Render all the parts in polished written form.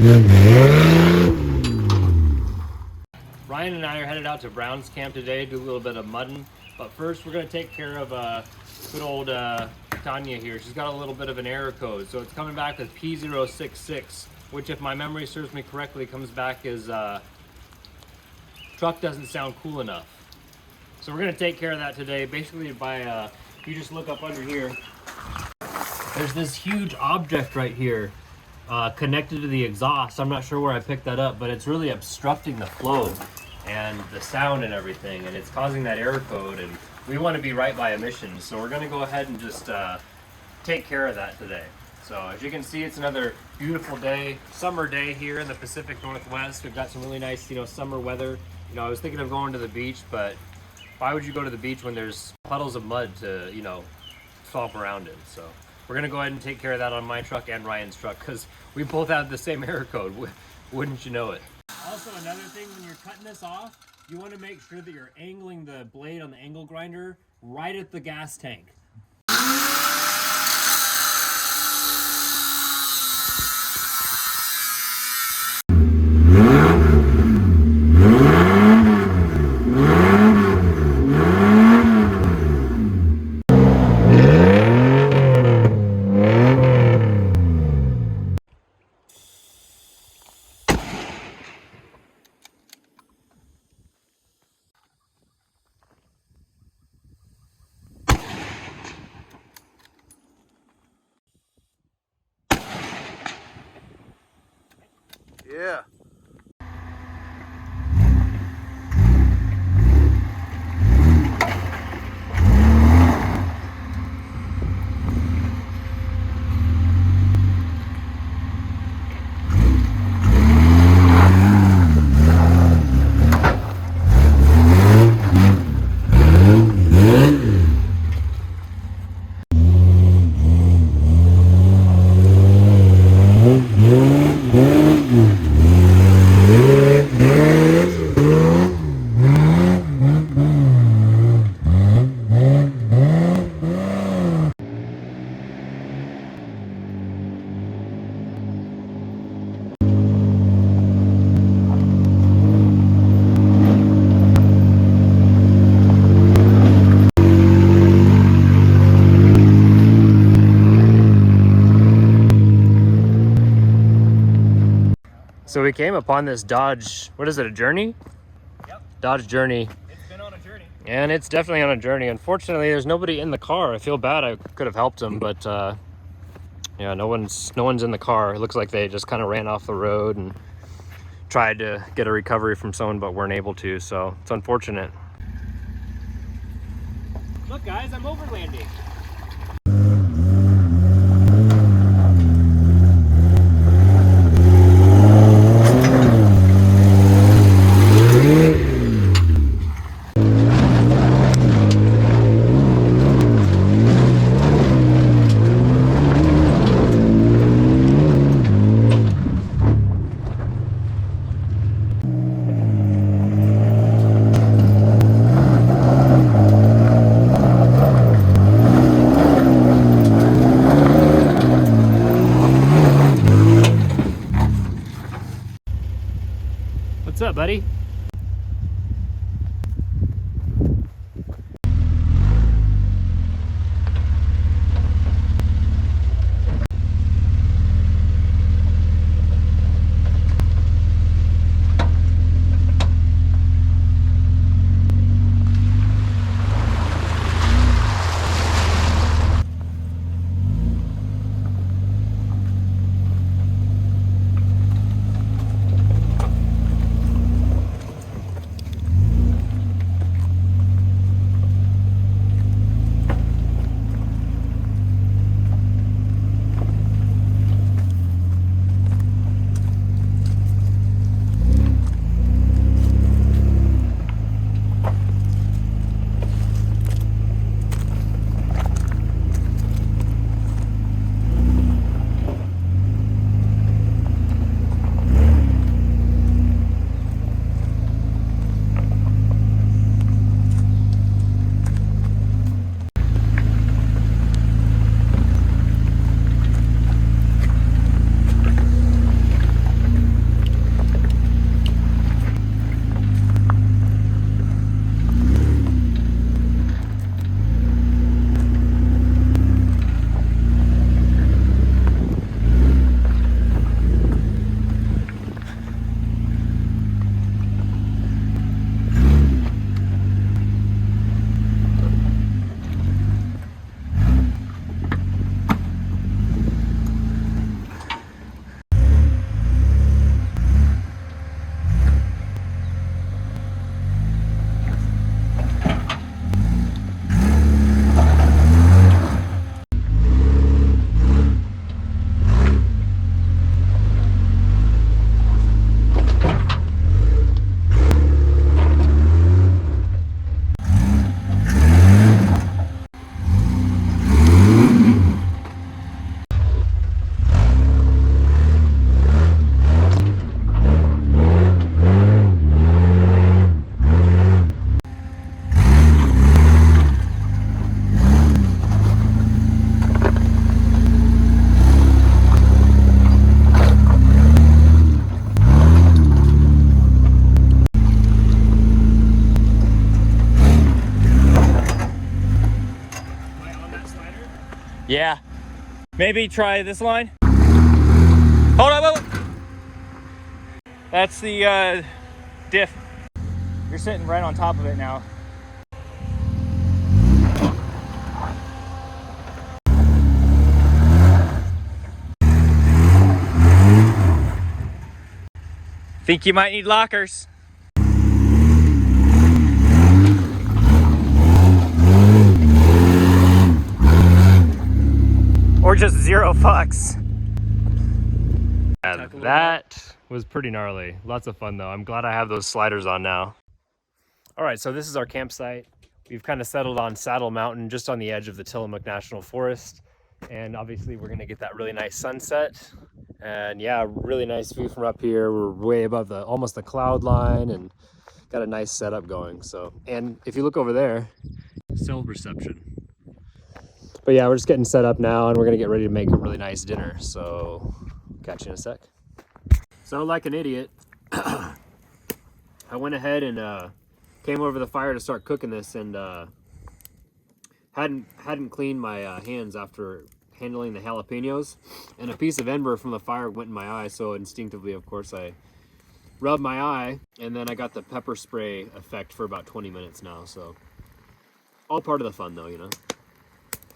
Ryan and I are headed out to Brown's camp today, do a little bit of mudding. But first, we're going to take care of good old Tanya here. She's got a little bit of an error code. So it's coming back with P066, which, if my memory serves me correctly, comes back as truck doesn't sound cool enough. So we're going to take care of that today. Basically, by you just look up under here, there's this huge object right here connected to the exhaust. I'm not sure where I picked that up, but it's really obstructing the flow and the sound and everything, and it's causing that error code, and we want to be right by emissions, so we're going to go ahead and just take care of that today. So as you can see, it's another beautiful day, summer day here in the Pacific Northwest. We've got some really nice, summer weather. I was thinking of going to the beach, but why would you go to the beach when there's puddles of mud to, stomp around in? So we're going to go ahead and take care of that on my truck and Ryan's truck, because we both have the same error code. Wouldn't you know it? Also, another thing, when you're cutting this off, you want to make sure that you're angling the blade on the angle grinder right at the gas tank. Yeah. So we came upon this Dodge, what is it, a Journey? Yep. Dodge Journey. It's been on a journey. And it's definitely on a journey. Unfortunately, there's nobody in the car. I feel bad. I could have helped them, but yeah, no one's in the car. It looks like they just kind of ran off the road and tried to get a recovery from someone, but weren't able to. So it's unfortunate. Look, guys, I'm overlanding. What's up, buddy? Yeah. Maybe try this line. Hold on, wait. That's the diff. You're sitting right on top of it now. Think you might need lockers. Or just 0 fucks. Yeah, that was pretty gnarly. Lots of fun though. I'm glad I have those sliders on now. All right, so this is our campsite. We've kind of settled on Saddle Mountain, just on the edge of the Tillamook National Forest. And obviously we're gonna get that really nice sunset. And yeah, really nice view from up here. We're way above almost the cloud line and got a nice setup going. So, and if you look over there, cell reception. But yeah, we're just getting set up now and we're gonna get ready to make a really nice dinner. So catch you in a sec. So like an idiot, I went ahead and came over the fire to start cooking this and hadn't cleaned my hands after handling the jalapenos, and a piece of ember from the fire went in my eye, so instinctively, of course, I rubbed my eye, and then I got the pepper spray effect for about 20 minutes now, so all part of the fun though, you know.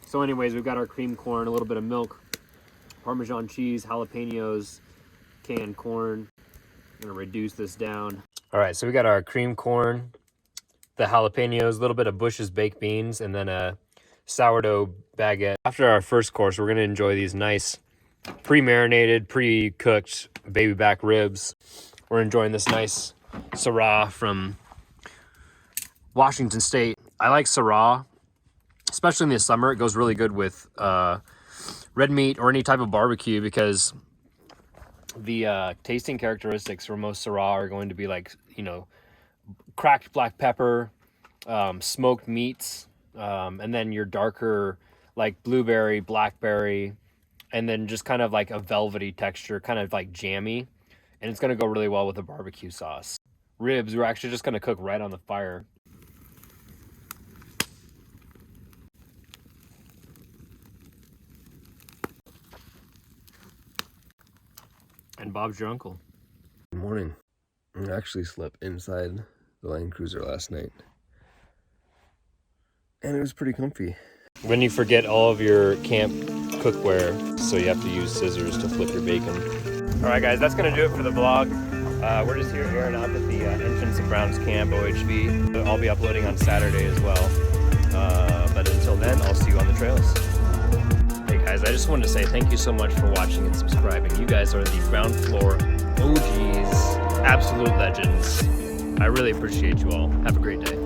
So anyways, we've got our cream corn, a little bit of milk, Parmesan cheese, jalapenos, canned corn. I'm gonna reduce this down. All right, so we got our cream corn, the jalapenos, a little bit of Bush's baked beans, and then a sourdough baguette. After our first course, we're gonna enjoy these nice pre-marinated, pre-cooked baby back ribs. We're enjoying this nice Syrah from Washington State. I like Syrah, especially in the summer. It goes really good with red meat or any type of barbecue because the tasting characteristics for most Syrah are going to be like, you know, cracked black pepper, smoked meats, and then your darker like blueberry, blackberry, and then just kind of like a velvety texture, kind of like jammy, and it's going to go really well with a barbecue sauce. Ribs, we're actually just going to cook right on the fire. And Bob's your uncle. Good morning. I actually slept inside the Land Cruiser last night, and it was pretty comfy. When you forget all of your camp cookware, so you have to use scissors to flip your bacon. All right, guys, that's gonna do it for the vlog. We're just here airing out at the entrance of Brown's Camp, OHV. I'll be uploading on Saturday as well. But until then, I'll see you on the trails. Hey guys, I just wanted to say thank you so much for watching and subscribing. You guys are the ground floor OGs, absolute legends. I really appreciate you all. Have a great day.